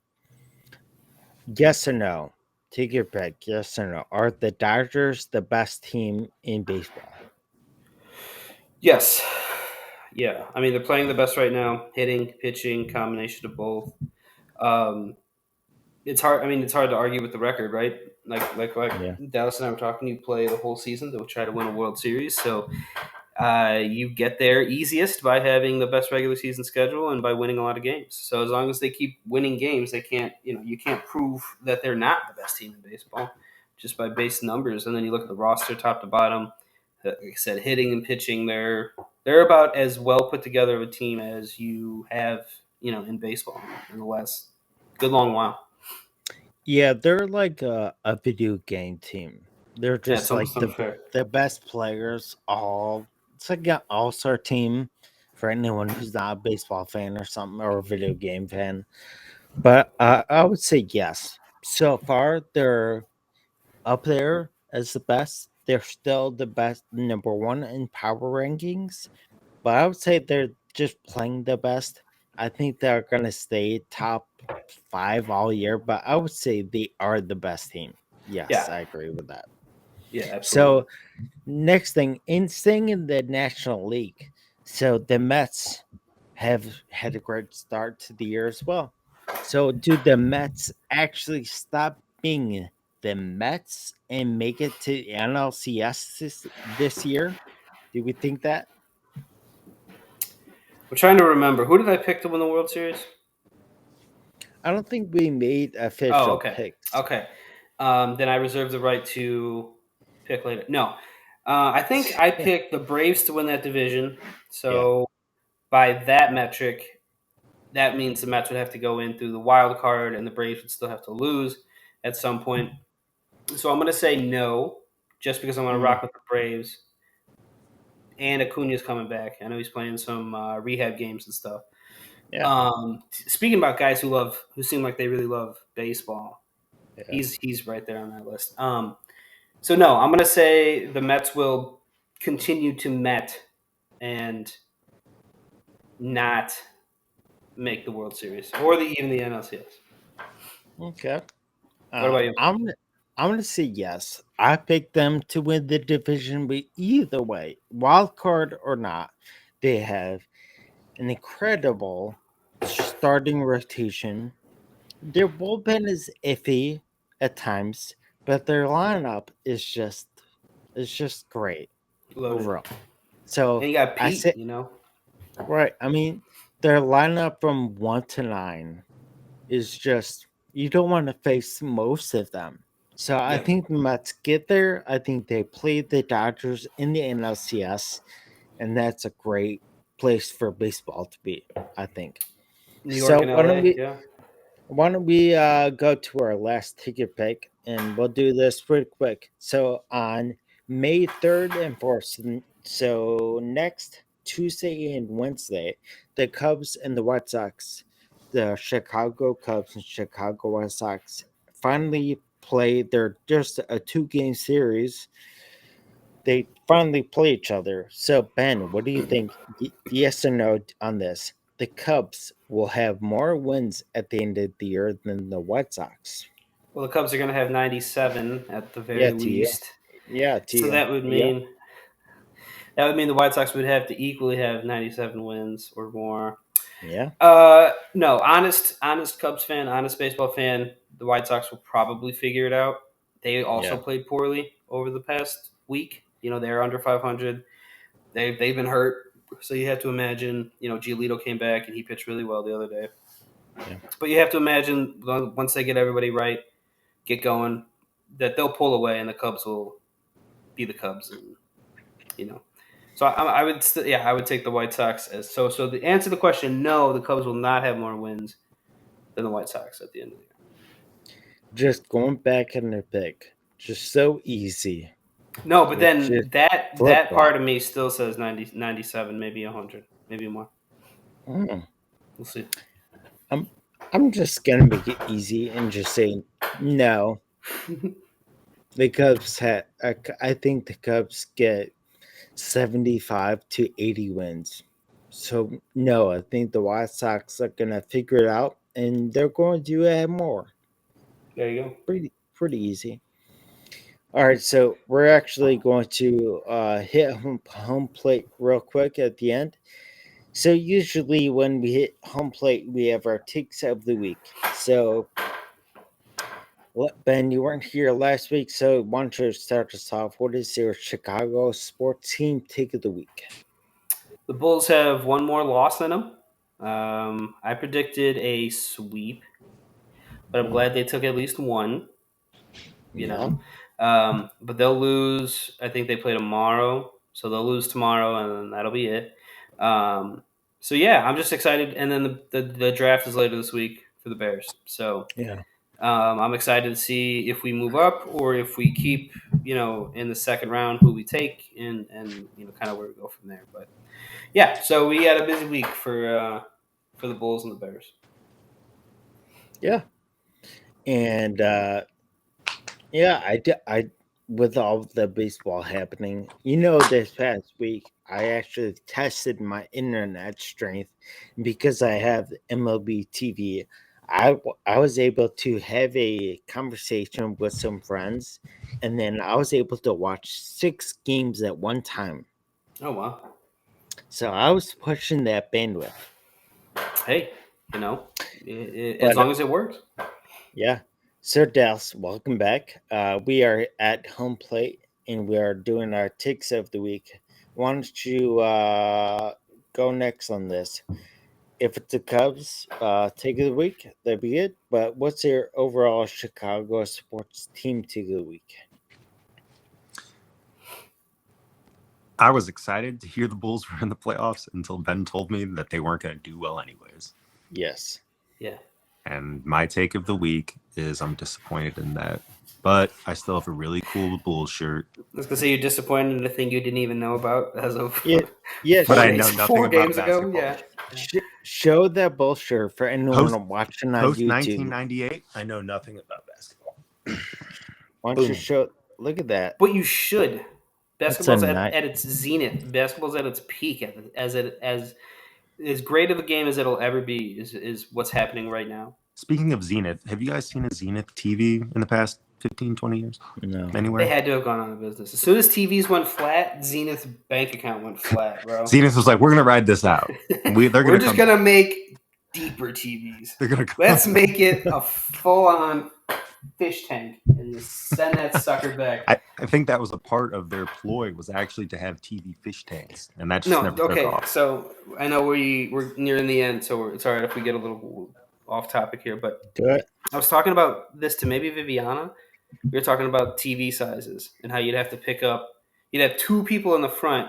Yes or no? Take your pick. Yes or no? Are the Dodgers the best team in baseball? Yes, yeah. I mean, they're playing the best right now. Hitting, pitching, combination of both. Um, it's hard. I mean, it's hard to argue with the record, right? Like Yeah. Dallas and I were talking. You play the whole season to try to win a World Series, so you get there easiest by having the best regular season schedule and by winning a lot of games. So as long as they keep winning games, they can't. You can't prove that they're not the best team in baseball just by base numbers. And then you look at the roster, top to bottom. Like I said, hitting and pitching, they're about as well put together of a team as you have, in baseball in the last good long while. Yeah, they're like a video game team. They're Yeah, it's just like almost unfair. the best players. All it's like an all star team for anyone who's not a baseball fan or something or a video game fan. But I would say yes. So far, they're up there as the best. They're still the best, number one in power rankings. But I would say they're just playing the best. I think they're gonna stay top five all year, but I would say they are the best team. Yes, Yeah, I agree with that. yeah, absolutely. So next thing, in staying in the National League, so the Mets have had a great start to the year as well. So do the Mets actually stop being the Mets and make it to NLCS this year? Do we think that? I'm trying to remember who did I pick to win the World Series. I don't think we made Oh, official okay. picks. Okay. Then I reserve the right to pick later. No. I think I picked the Braves to win that division. Yeah. So by that metric, that means the Mets would have to go in through the wild card, and the Braves would still have to lose at some point. So I'm going to say no, just because I'm going to rock with the Braves. And Acuna's coming back. I know he's playing some rehab games and stuff. Yeah. Speaking about guys who seem like they really love baseball, Yeah. he's right there on that list. So no, I'm gonna say the Mets will continue to Met and not make the World Series or even the NLCS. Okay. What about you? I'm gonna say yes. I picked them to win the division, but either way, wild card or not, they have an incredible starting rotation. Their bullpen is iffy at times, but their lineup is just great Loaded. overall. So And you got I Pete. say right. I mean, their lineup from 1 to 9 is just you don't want to face most of them. So I Yep. think the Mets get there. I think they played the Dodgers in the NLCS, and that's a great place for baseball to be. I think. New York So and LA. Yeah. why don't we go to our last ticket pick, and we'll do this pretty quick. So on May 3rd and 4th, so next Tuesday and Wednesday, the Cubs and the White Sox, the Chicago Cubs and Chicago White Sox, finally play. They're just a 2-game series. They finally play each other. So Ben, what do you think? Yes or no on this? The Cubs will have more wins at the end of the year than the White Sox. Well, the Cubs are gonna have 97 at the Yeah, very to you. least. Yeah, to So you. Yeah. that would mean the White Sox would have to equally have 97 wins or more. Yeah. No, honest Cubs fan, honest baseball fan. The White Sox will probably figure it out. They also Yeah. played poorly over the past week. They're under 500. They've been hurt, so you have to imagine. Giolito came back and he pitched really well the other day. Yeah. But you have to imagine once they get everybody right, get going, that they'll pull away and the Cubs will be the Cubs, and So I would, I would take the White Sox as so. So the answer to the question, no, the Cubs will not have more wins than the White Sox at the end of the year. Just going back in their pick. Just so easy. No, but It's just then that flip part flop. of me still says 90, 97, maybe 100, maybe more. Mm. We'll see. I'm just gonna make it easy and just say no. The Cubs had. I think the Cubs get 75 to 80 wins. So no, I think the White Sox are gonna figure it out, and they're going to have more. There you go. Pretty easy. All right, so we're actually going to hit home plate real quick at the end. So usually when we hit home plate, we have our takes of the week. So Ben, you weren't here last week, so why don't you start us off? What is your Chicago sports team take of the week? The Bulls have one more loss than them. I predicted a sweep, but I'm glad they took at least one. Yeah. But they'll lose. I think they play tomorrow, so they'll lose tomorrow, and then that'll be it. So yeah, I'm just excited. And then the draft is later this week for the Bears. So Yeah. I'm excited to see if we move up or if we keep, in the second round who we take and kind of where we go from there. But yeah, so we had a busy week for the Bulls and the Bears. Yeah. And yeah, I with all the baseball happening, this past week I actually tested my internet strength because I have MLB TV. I was able to have a conversation with some friends, and then I was able to watch 6 games at one time. Oh wow! So I was pushing that bandwidth. Hey, as But long as it works. yeah. Sir Dallas, welcome back. We are at home plate and we are doing our ticks of the week. Why don't you go next on this? If it's the Cubs take of the week, that'd be it. But what's your overall Chicago sports team take of the week? I was excited to hear the Bulls were in the playoffs until Ben told me that they weren't going to do well anyways. Yes. Yeah. And my take of the week is I'm disappointed in that. But I still have a really cool bull shirt. I was gonna say you're disappointed in a thing you didn't even know about as of Yeah. Yes. But I know nothing 4 about games ago. basketball. Yeah. Show that bullshit for anyone watching on Post YouTube. 1998, I know nothing about basketball. Why don't you Boom. show? Look at that. But you should. That's Basketball's a at its zenith. Basketball's at its peak. As great of a game as it'll ever be is what's happening right now. Speaking of Zenith, have you guys seen a Zenith TV in the past 15, 20 years? No. Anywhere? They had to have gone out of business. As soon as TVs went flat, Zenith's bank account went flat, bro. Zenith was like, we're going to ride this out. We're just going to make deeper TVs. They're going to Let's make it a full-on fish tank and just send that sucker back. I think that was a part of their ploy was actually to have TV fish tanks, and that just never took off. So I know we're nearing the end, so it's all right if we get a little off topic here, but Do it. I was talking about this to maybe Viviana. We were talking about TV sizes and how you'd have to pick up. You'd have 2 people in the front,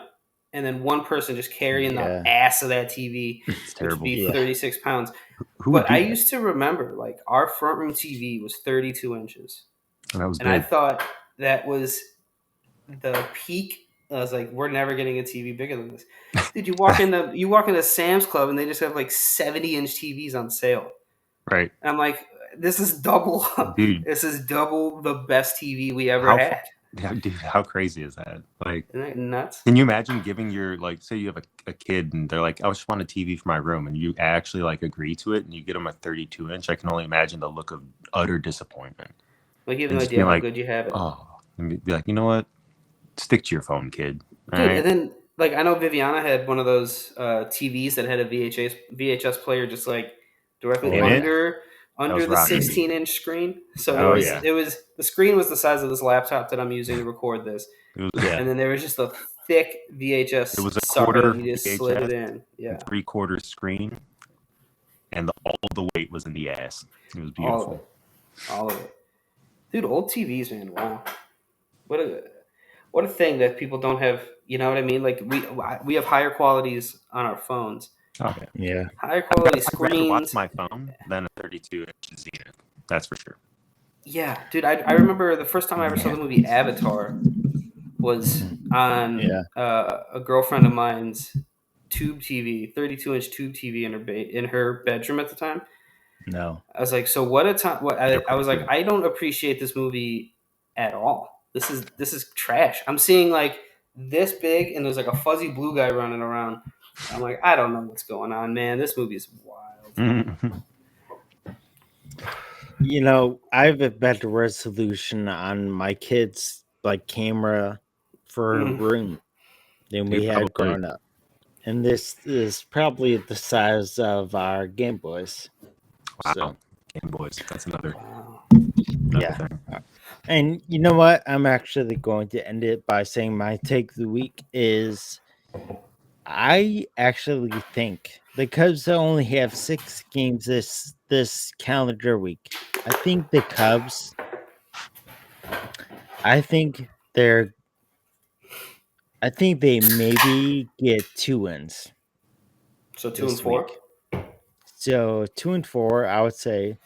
and then one person just carrying the ass of that TV, It's which would terrible. be 36 pounds. Who would But do I that? used to remember, like, our front room TV was 32 inches. And that was And I big. thought that was the peak. I was like, we're never getting a TV bigger than this. Dude, you walk into Sam's Club and they just have like 70-inch TVs on sale. Right. And I'm like, this is double. Dude. This is double the best TV we ever had. Yeah, dude, how crazy is that? Like, Isn't that nuts? can you imagine giving your, like, say you have a kid and they're like, I just want a TV for my room, and you actually like agree to it and you get them a 32-inch? I can only imagine the look of utter disappointment. Like, you have no And just idea being how like, good you have it. Oh, and be like, you know what? Stick to your phone, kid. All Dude, right? and then, like, I know Viviana had one of those TVs that had a VHS player just, like, directly In it? under was the rocking. 16-inch screen. So Oh, it was the screen was the size of this laptop that I'm using to record this. It was, Yeah. And then there was just a thick VHS It was a sucker, quarter and you just VHS. slid it in. Yeah. 3/4 screen, and all the weight was in the ass. It was All of beautiful. it. All of it. Dude, old TVs, man. Wow. What a thing that people don't have, you know what I mean? Like, we have higher qualities on our phones. Oh, yeah. Yeah. Higher quality I'd rather watch screens. my phone than a 32-inch Zenith. That's for sure. Yeah, dude, I remember the first time I ever saw the movie Avatar was on a girlfriend of mine's tube TV, 32-inch tube TV in her bedroom at the time. No. I was like, so what a time! I was like, I don't appreciate this movie at all. This is trash. I'm seeing like this big, and there's like a fuzzy blue guy running around. I'm like, I don't know what's going on, man. This movie is wild. You know, I have a better resolution on my kids' like camera for her room than we had growing up. And this is probably the size of our Game Boys. Wow. So, Game Boys. That's another yeah. thing. And you know what? I'm actually going to end it by saying my take of the week is I actually think the Cubs only have 6 games this calendar week. I think the Cubs, I think they maybe get 2 wins. So 2 and this 4. week. So 2 and 4, I would say,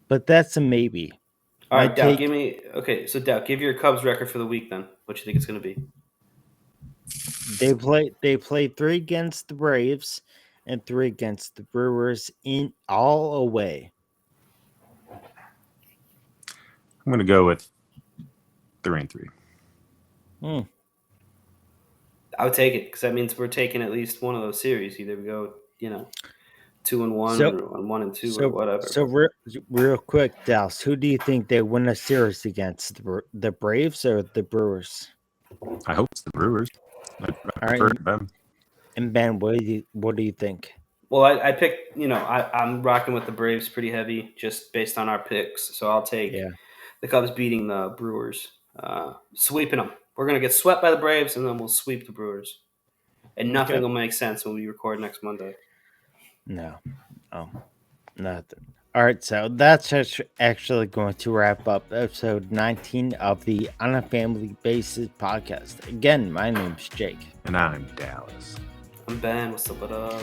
but that's a maybe. All right, Dow, give your Cubs record for the week then. What you think it's going to be? They played 3 against the Braves and 3 against the Brewers in all away. I'm gonna go with 3-3. I would take it because that means we're taking at least one of those series. Either we go, 2-1 or 1-2 or whatever. So real quick, Dallas, who do you think they win a series against? The Braves or the Brewers? I hope it's the Brewers. I prefer them. And Ben, what do you think? Well, I picked, I'm rocking with the Braves pretty heavy just based on our picks. So I'll take the Cubs beating the Brewers, sweeping them. We're going to get swept by the Braves, and then we'll sweep the Brewers. And nothing will make sense when we record next Monday. No. Oh, nothing. All right, so that's actually going to wrap up episode 19 of the On a Family Basis podcast. Again, my name's Jake. And I'm Dallas. Ben, what's up? What up?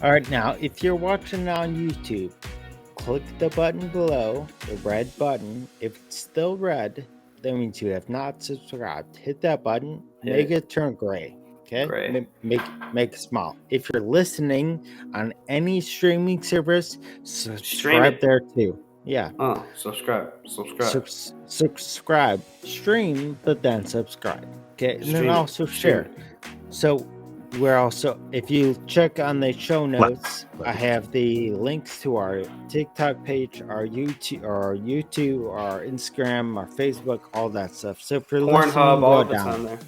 All right, now if you're watching on YouTube, click the button below, the red button. If it's still red, that means you have not subscribed. Hit that button, make it turn gray. Okay, Gray. make it small. If you're listening on any streaming service, Stream subscribe it. there too. Yeah, Oh, subscribe. subscribe, stream, but then subscribe. Okay, and then Stream it. also Stream share. it. So we're also, if you check on the show notes, I have the links to our TikTok page, our YouTube, our Instagram, our Facebook, all that stuff. So if you're listening, Pornhub, all of go it's down. on there.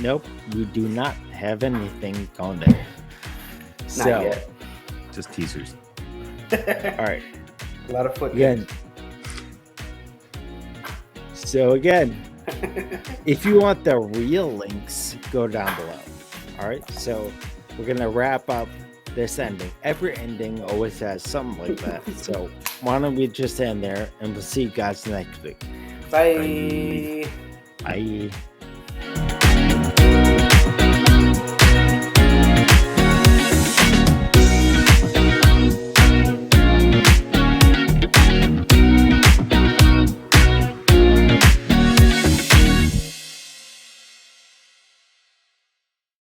Nope, you do not have anything going there. Not yet. Just teasers. All right. A lot of foot. Again. So again, if you want the real links, go down below. All right. So we're gonna wrap up this ending. Every ending always has something like that. So why don't we just end there, and we'll see you guys next week. Bye. Bye.